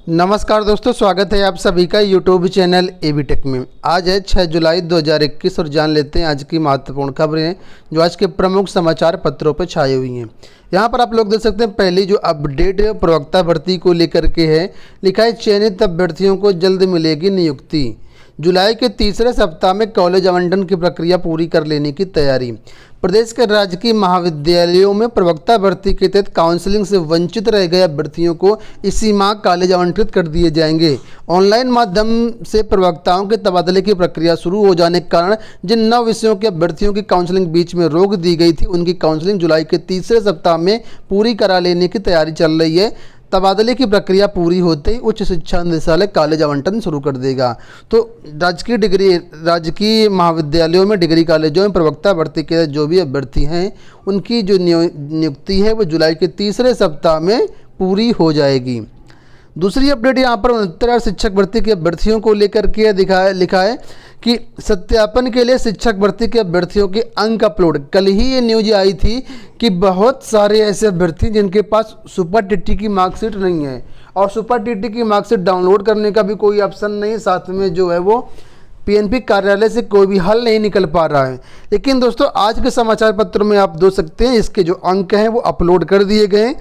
नमस्कार दोस्तों, स्वागत है आप सभी का यूट्यूब चैनल एबी टेक में। आज है 6 जुलाई 2021 और जान लेते हैं आज की महत्वपूर्ण खबरें जो आज के प्रमुख समाचार पत्रों पर छाई हुई हैं। यहाँ पर आप लोग देख सकते हैं, पहली जो अपडेट है प्रवक्ता भर्ती को लेकर के है। लिखा है चयनित अभ्यर्थियों को जल्द मिलेगी नियुक्ति। जुलाई के तीसरे सप्ताह में कॉलेज आवंटन की प्रक्रिया पूरी कर लेने की तैयारी। प्रदेश के राजकीय महाविद्यालयों में प्रवक्ता भर्ती के तहत काउंसलिंग से वंचित रह गए अभ्यर्थियों को इसी माह कॉलेज आवंटित कर दिए जाएंगे। ऑनलाइन माध्यम से प्रवक्ताओं के तबादले की प्रक्रिया शुरू हो जाने के कारण जिन 9 विषयों के अभ्यर्थियों की काउंसलिंग बीच में रोक दी गई थी, उनकी काउंसलिंग जुलाई के तीसरे सप्ताह में पूरी करा लेने की तैयारी चल रही है। तबादले की प्रक्रिया पूरी होते ही उच्च शिक्षा निदेशालय कॉलेज आवंटन शुरू कर देगा। तो राजकीय महाविद्यालयों में, डिग्री कॉलेजों में प्रवक्ता भर्ती के जो भी अभ्यर्थी हैं उनकी जो नियुक्ति है वो जुलाई के तीसरे सप्ताह में पूरी हो जाएगी। दूसरी अपडेट यहाँ पर 69,000 शिक्षक भर्ती के अभ्यर्थियों को लेकर के लिखा है कि सत्यापन के लिए शिक्षक भर्ती के अभ्यर्थियों के अंक अपलोड। कल ही ये न्यूज आई थी कि बहुत सारे ऐसे अभ्यर्थी जिनके पास सुपर टीटी की मार्कशीट नहीं है और सुपर टीटी की मार्कशीट डाउनलोड करने का भी कोई ऑप्शन नहीं, साथ में जो है वो पीएनपी कार्यालय से कोई भी हल नहीं निकल पा रहा है। लेकिन दोस्तों आज के समाचार पत्र में आप देख सकते हैं इसके जो अंक हैं वो अपलोड कर दिए गए।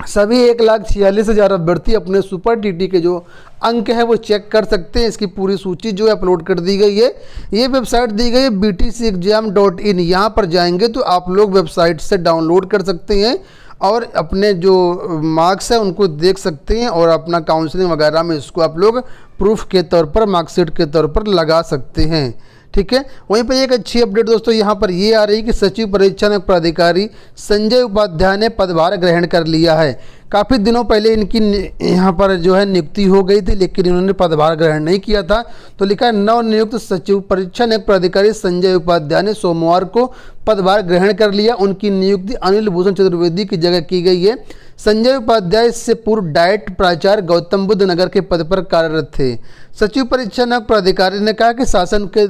सभी 1,46,000 अभ्यर्थी अपने सुपर टीटी के जो अंक है वो चेक कर सकते हैं। इसकी पूरी सूची जो है अपलोड कर दी गई है। ये वेबसाइट दी गई है btcexam.in। यहाँ पर जाएंगे तो आप लोग वेबसाइट से डाउनलोड कर सकते हैं और अपने जो मार्क्स है उनको देख सकते हैं और अपना काउंसलिंग वगैरह में इसको आप लोग प्रूफ के तौर पर, मार्कशीट के तौर पर लगा सकते हैं। ठीक है। वहीं पर एक अच्छी अपडेट दोस्तों यहाँ पर ये आ रही है कि सचिव परीक्षा प्राधिकारी संजय उपाध्याय ने पदभार ग्रहण कर लिया है। काफ़ी दिनों पहले इनकी यहाँ पर जो है नियुक्ति हो गई थी, लेकिन इन्होंने पदभार ग्रहण नहीं किया था। तो लिखा है नवनियुक्त सचिव परीक्षा प्राधिकारी संजय उपाध्याय ने सोमवार को पदभार ग्रहण कर लिया। उनकी नियुक्ति अनिल भूषण चतुर्वेदी की जगह की गई है। संजय उपाध्याय इससे पूर्व डाइट प्राचार्य गौतम बुद्ध नगर के पद पर कार्यरत थे। सचिव परीक्षा प्राधिकारी ने कहा कि शासन के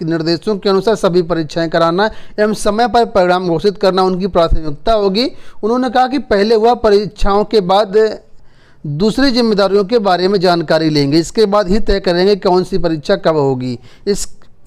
निर्देशों के अनुसार सभी परीक्षाएं कराना एवं समय पर परिणाम घोषित करना उनकी प्राथमिकता होगी। उन्होंने कहा कि पहले वह परीक्षाओं के बाद दूसरी जिम्मेदारियों के बारे में जानकारी लेंगे, इसके बाद ही तय करेंगे कौन सी परीक्षा कब होगी।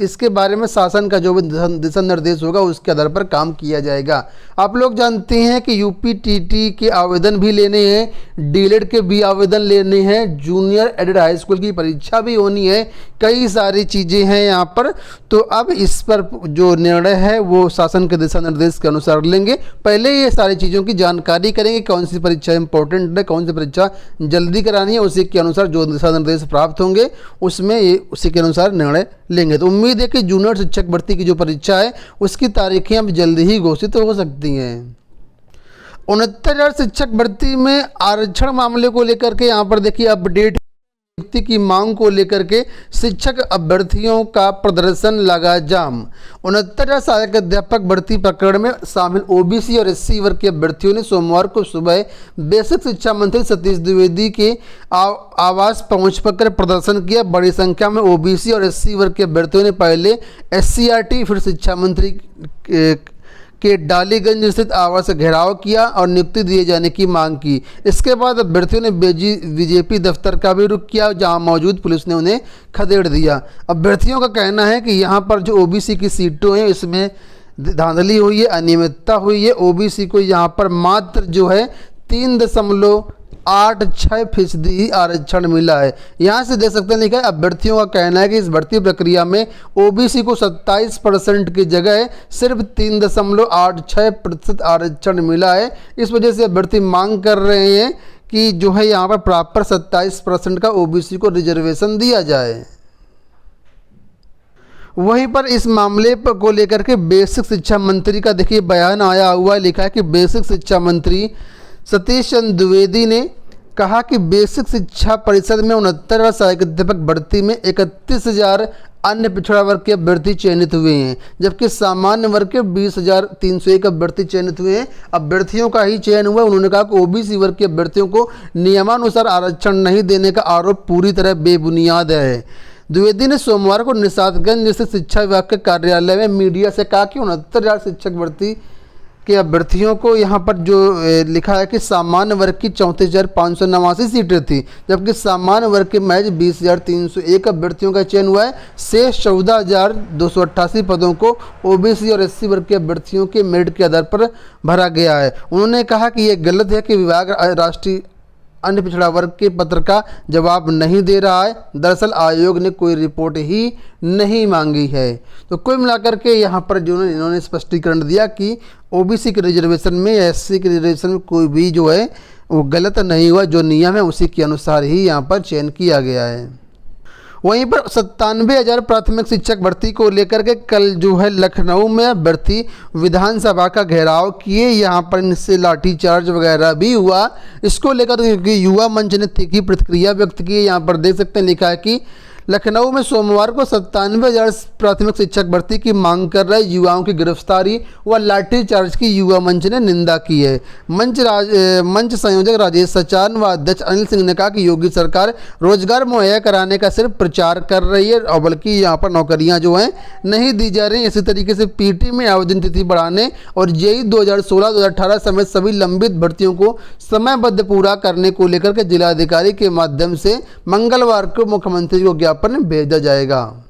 इसके बारे में शासन का जो भी दिशा निर्देश होगा उसके आधार पर काम किया जाएगा। आप लोग जानते हैं कि यूपीटीटी के आवेदन भी लेने हैं, डीएलएड के भी आवेदन लेने हैं, जूनियर एडेड हाई स्कूल की परीक्षा भी होनी है, कई सारी चीज़ें हैं यहाँ पर। तो अब इस पर जो निर्णय है वो शासन के दिशा निर्देश के अनुसार लेंगे। पहले ये सारी चीज़ों की जानकारी करेंगे, कौन सी परीक्षा इंपॉर्टेंट है, कौन सी परीक्षा जल्दी करानी है, उसी के अनुसार जो दिशा निर्देश प्राप्त होंगे उसमें उसी के अनुसार निर्णय लेंगे। तो उम्मीद है कि जूनियर शिक्षक भर्ती की जो परीक्षा है उसकी तारीखें अब जल्दी ही घोषित हो सकती हैं। 69,000 शिक्षक भर्ती में आरक्षण मामले को लेकर के यहाँ पर देखिए अपडेट नियुक्ति की मांग को लेकर के शिक्षक अभ्यर्थियों का प्रदर्शन लगा जाम। 69,000 सहायक अध्यापक भर्ती प्रकरण में शामिल ओबीसी और एससी वर्ग के अभ्यर्थियों ने सोमवार को सुबह बेसिक शिक्षा मंत्री सतीश द्विवेदी के आवास पहुंच कर प्रदर्शन किया। बड़ी संख्या में ओबीसी और एससी वर्ग के अभ्यर्थियों ने पहले एससीईआरटी फिर शिक्षा मंत्री के डालीगंज स्थित आवास से घेराव किया और नियुक्ति दिए जाने की मांग की। इसके बाद अभ्यर्थियों ने बीजेपी दफ्तर का भी रुख किया, जहां मौजूद पुलिस ने उन्हें खदेड़ दिया। अभ्यर्थियों का कहना है कि यहां पर जो ओबीसी की सीटों हैं इसमें धांधली हुई है, अनियमितता हुई है। ओबीसी को यहां पर मात्र जो है 3.86% ही आरक्षण मिला है। यहाँ से देख सकते हैं, लिखा है अभ्यर्थियों का कहना है कि इस भर्ती प्रक्रिया में ओबीसी को 27% की जगह सिर्फ 3.86% आरक्षण मिला है। इस वजह से अभ्यर्थी मांग कर रहे हैं कि जो है यहाँ पर प्रॉपर 27% का ओबीसी को रिजर्वेशन दिया जाए। वहीं पर इस मामले को लेकर के बेसिक शिक्षा मंत्री का देखिए बयान आया हुआ है। लिखा है कि बेसिक शिक्षा मंत्री सतीश चंद्र द्विवेदी ने कहा कि बेसिक शिक्षा परिषद में 69,000 सहायक अध्यापक भर्ती में 31,000 अन्य पिछड़ा वर्ग के अभ्यर्थी चयनित हुए हैं, जबकि सामान्य वर्ग के 20,301 अभ्यर्थी चयनित हुए हैं। अभ्यर्थियों का ही चयन हुआ। उन्होंने कहा कि ओबीसी वर्ग के अभ्यर्थियों को नियमानुसार आरक्षण नहीं देने का आरोप पूरी तरह बेबुनियाद है। द्विवेदी ने सोमवार को निशातगंज स्थित शिक्षा विभाग के कार्यालय में मीडिया से कहा कि 69,000 शिक्षक भर्ती के अभ्यर्थियों को यहाँ पर जो लिखा है कि सामान्य वर्ग की 34,589 सीटें थी, जबकि सामान्य वर्ग के महज 20,301 अभ्यर्थियों का चयन हुआ है। शेष 14,288 पदों को ओबीसी और एससी वर्ग के अभ्यर्थियों के मेरिट के आधार पर भरा गया है। उन्होंने कहा कि यह गलत है कि विभाग राष्ट्रीय अन्य पिछड़ा वर्ग के पत्र का जवाब नहीं दे रहा है। दरअसल आयोग ने कोई रिपोर्ट ही नहीं मांगी है। तो कुल मिलाकर के यहाँ पर जो इन्होंने स्पष्टीकरण दिया कि ओबीसी के रिजर्वेशन में, एससी के रिजर्वेशन में कोई भी जो है वो गलत नहीं हुआ, जो नियम है उसी के अनुसार ही यहाँ पर चयन किया गया है। वहीं पर 97,000 प्राथमिक शिक्षक भर्ती को लेकर के कल जो है लखनऊ में अभ्यर्थी विधानसभा का घेराव किए, यहाँ पर इनसे लाठीचार्ज वगैरह भी हुआ। इसको लेकर युवा मंच ने तीखी प्रतिक्रिया व्यक्त की है। यहाँ पर देख सकते हैं लिखा है कि लखनऊ में सोमवार को 97,000 प्राथमिक शिक्षक भर्ती की मांग कर रहे युवाओं की गिरफ्तारी व लाठीचार्ज की युवा मंच ने निंदा की है। मंच संयोजक राजेश सचान व अध्यक्ष अनिल सिंह ने कहा कि योगी सरकार रोजगार मुहैया कराने का सिर्फ प्रचार कर रही है और बल्कि यहाँ पर नौकरियाँ जो हैं नहीं दी जा रही। इसी तरीके से पीटी में आवेदन तिथि बढ़ाने और जेई 2016-2018 समेत सभी लंबित भर्तियों को समयबद्ध पूरा करने को लेकर के जिलाधिकारी के माध्यम से मंगलवार को मुख्यमंत्री को ज्ञापन भेजा जाएगा।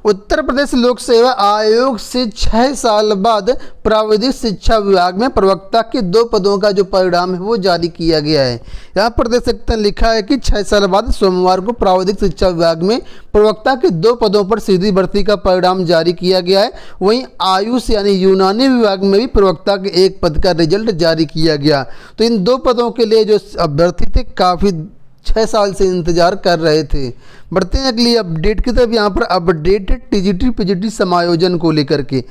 उत्तर प्रदेश लोक सेवा आयोग से 6 साल बाद प्राविधिक शिक्षा विभाग में प्रवक्ता के 2 पदों का जो परिणाम है वो जारी किया गया है। यहाँ पर देख सकते हैं लिखा है कि 6 साल बाद सोमवार को प्राविधिक शिक्षा विभाग में प्रवक्ता के 2 पदों पर सीधी भर्ती का परिणाम जारी किया गया है। वहीं आयुष यानी यूनानी विभाग में भी प्रवक्ता के 1 पद का रिजल्ट जारी किया गया। तो इन 2 पदों के लिए जो अभ्यर्थी थे काफ़ी 6 साल से इंतजार कर रहे थे। बढ़ते हैं अगली अपडेट की तरफ। यहाँ पर अपडेटेड टीजीटी पीजीटी समायोजन को लेकर के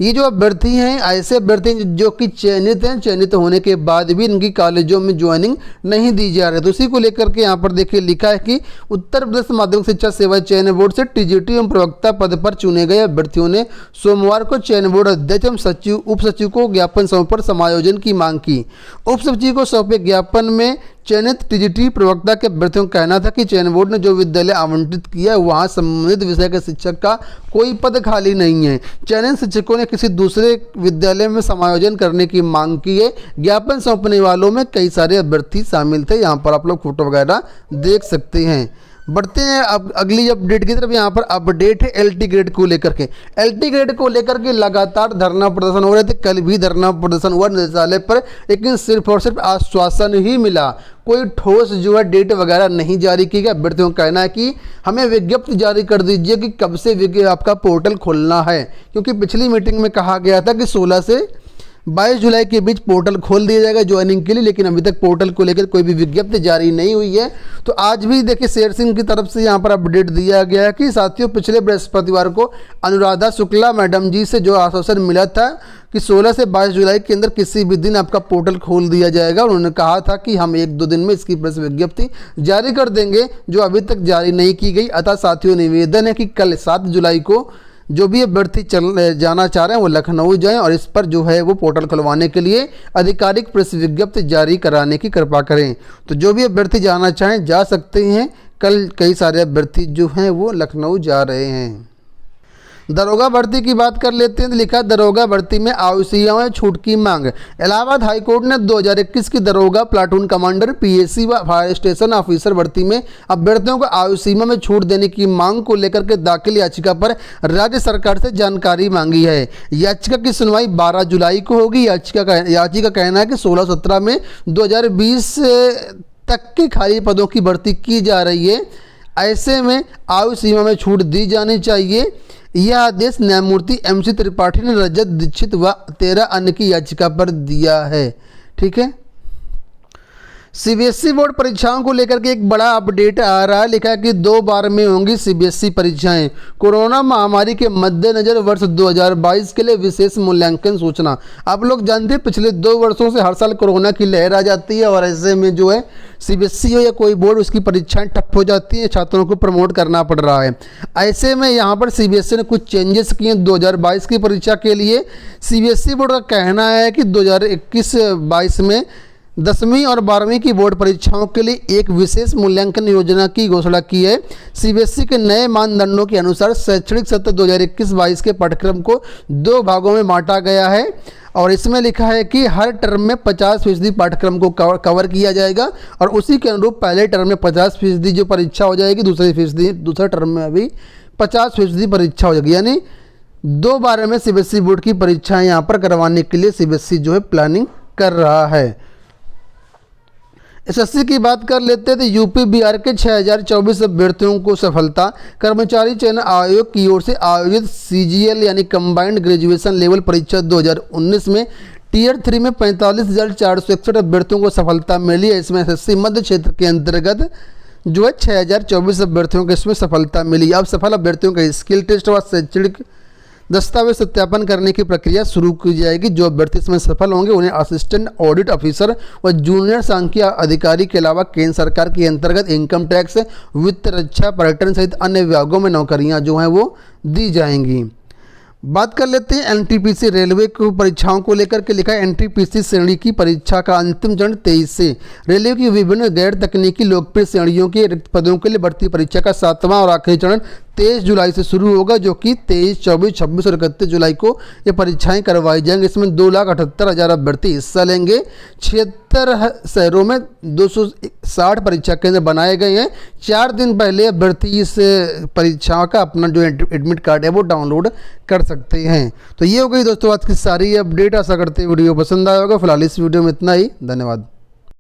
ये जो अभ्यर्थी हैं ऐसे अभ्यर्थी जो कि चयनित हैं, चयनित होने के बाद भी इनकी कॉलेजों में ज्वाइनिंग नहीं दी जा रही। तो उसी को लेकर के यहाँ पर देखिए लिखा है कि उत्तर प्रदेश माध्यमिक शिक्षा सेवा चयन बोर्ड से टीजीटी एवं प्रवक्ता पद पर चुने गए अभ्यर्थियों ने सोमवार को चयन बोर्ड अध्यक्ष एवं सचिव उप सचिव को ज्ञापन सौंपकर समायोजन की मांग की। उप सचिव को सौंपे ज्ञापन में चयनित टीजीटी प्रवक्ता के अभ्यर्थियों का कहना था कि चयन बोर्ड ने जो विद्यालय आवंटित किया है वहाँ संबंधित विषय के शिक्षक का कोई पद खाली नहीं है। चयनित शिक्षकों ने किसी दूसरे विद्यालय में समायोजन करने की मांग की है। ज्ञापन सौंपने वालों में कई सारे अभ्यर्थी शामिल थे। यहाँ पर आप लोग फोटो वगैरह देख सकते हैं। बढ़ते हैं अब अगली अपडेट की तरफ। यहाँ पर अपडेट है एलटी ग्रेड को लेकर के। एलटी ग्रेड को लेकर के लगातार धरना प्रदर्शन हो रहे थे। कल भी धरना प्रदर्शन हुआ निदेशालय पर, लेकिन सिर्फ और सिर्फ आश्वासन ही मिला। कोई ठोस जो है डेट वगैरह नहीं जारी की गई। अभ्यर्थियों का कहना है कि हमें विज्ञप्ति जारी कर दीजिए कि कब से आपका पोर्टल खोलना है, क्योंकि पिछली मीटिंग में कहा गया था कि 16 से 22 जुलाई के बीच पोर्टल खोल दिया जाएगा ज्वाइनिंग के लिए, लेकिन अभी तक पोर्टल को लेकर कोई भी विज्ञप्ति जारी नहीं हुई है। तो आज भी देखिए शेर सिंह की तरफ से यहाँ पर अपडेट दिया गया है कि साथियों पिछले बृहस्पतिवार को अनुराधा शुक्ला मैडम जी से जो आश्वासन मिला था कि 16 से 22 जुलाई के अंदर किसी भी दिन आपका पोर्टल खोल दिया जाएगा। उन्होंने कहा था कि हम 1-2 दिन में इसकी प्रेस विज्ञप्ति जारी कर देंगे, जो अभी तक जारी नहीं की गई। अतः साथियों निवेदन है कि कल 7 जुलाई को जो भी अभ्यर्थी जाना चाह रहे हैं वो लखनऊ जाएं और इस पर जो है वो पोर्टल खुलवाने के लिए आधिकारिक प्रेस विज्ञप्ति जारी कराने की कृपा करें। तो जो भी अभ्यर्थी जाना चाहें जा सकते हैं। कल कई सारे अभ्यर्थी जो हैं वो लखनऊ जा रहे हैं। दरोगा भर्ती की बात कर लेते हैं। तो लिखा दरोगा भर्ती में आयु सीमा में छूट की मांग। इलाहाबाद हाईकोर्ट ने 2021 की दरोगा, प्लाटून कमांडर, पीएसी व फायर स्टेशन ऑफिसर भर्ती में अभ्यर्थियों को आयु सीमा में छूट देने की मांग को लेकर के दाखिल याचिका पर राज्य सरकार से जानकारी मांगी है। याचिका की सुनवाई 12 जुलाई को होगी। याचिका का कहना है कि 16-17 में 2020 तक के खाली पदों की भर्ती की जा रही है। ऐसे में आयु सीमा में छूट दी जानी चाहिए। यह आदेश न्यायमूर्ति MC त्रिपाठी ने रजत दीक्षित व 13 अन्य की याचिका पर दिया है। ठीक है। CBSE बोर्ड परीक्षाओं को लेकर के एक बड़ा अपडेट आ रहा है। लिखा है कि 2 बार में होंगी CBSE परीक्षाएं। कोरोना महामारी के मद्देनजर वर्ष 2022 के लिए विशेष मूल्यांकन सूचना। आप लोग जानते हैं पिछले 2 वर्षों से हर साल कोरोना की लहर आ जाती है और ऐसे में जो है CBSE हो या कोई बोर्ड उसकी परीक्षाएं ठप हो जाती हैं, छात्रों को प्रमोट करना पड़ रहा है। ऐसे में यहाँ पर CBSE ने कुछ चेंजेस किए 2022 की परीक्षा के लिए। CBSE बोर्ड का कहना है कि 2021-22 में 10वीं और 12वीं की बोर्ड परीक्षाओं के लिए एक विशेष मूल्यांकन योजना की घोषणा की है। सीबीएसई के नए मानदंडों के अनुसार शैक्षणिक सत्र 2021-22 के पाठ्यक्रम को 2 भागों में बांटा गया है और इसमें लिखा है कि हर टर्म में 50% पाठ्यक्रम को कवर किया जाएगा और उसी के अनुरूप पहले टर्म में 50% जो परीक्षा हो जाएगी, दूसरे टर्म में अभी 50% परीक्षा हो जाएगी। यानी 2 बार में सीबीएसई बोर्ड की परीक्षाएं यहाँ पर करवाने के लिए सीबीएसई जो है प्लानिंग कर रहा है। एसएससी की बात कर लेते हैं तो यूपी बिहार के 6024 अभ्यर्थियों को सफलता। कर्मचारी चयन आयोग की ओर से आयोजित सीजीएल यानी कंबाइंड ग्रेजुएशन लेवल परीक्षा 2019 में टीयर 3 में 45,461 अभ्यर्थियों को सफलता मिली है। इसमें एसएससी मध्य क्षेत्र के अंतर्गत जो है 6024 अभ्यर्थियों को इसमें सफलता मिली। अब सफल अभ्यर्थियों का स्किल टेस्ट व शैक्षणिक दस्तावेज सत्यापन करने की प्रक्रिया शुरू की जाएगी। जो अभ्यर्थी इसमें सफल होंगे उन्हें असिस्टेंट ऑडिट ऑफिसर व जूनियर सांख्यिकी अधिकारी के अलावा केंद्र सरकार के अंतर्गत इनकम टैक्स, वित्त, रक्षा, पर्यटन सहित अन्य विभागों में नौकरियां जो हैं वो दी जाएंगी। बात कर लेते हैं एनटीपीसी रेलवे को परीक्षाओं को लेकर के लिखा है। एनटीपीसी श्रेणी की परीक्षा का अंतिम चरण 23 से। रेलवे की विभिन्न गैर तकनीकी लोकप्रिय श्रेणियों के रिक्त पदों के लिए भर्ती परीक्षा का 7वां और आखिरी चरण 23 जुलाई से शुरू होगा, जो कि 23, 24, 26 और 31 जुलाई को ये परीक्षाएं करवाई जाएंगी। इसमें 2,78,000 अभ्यर्थी हिस्सा लेंगे। 76 शहरों में 260 परीक्षा केंद्र बनाए गए हैं। 4 दिन पहले अभ्यर्थी इस परीक्षा का अपना जो एडमिट कार्ड है वो डाउनलोड कर सकते हैं। तो ये हो गई दोस्तों आज की सारी अपडेट। आशा करते हैं वीडियो पसंद आया होगा। फिलहाल इस वीडियो में इतना ही। धन्यवाद।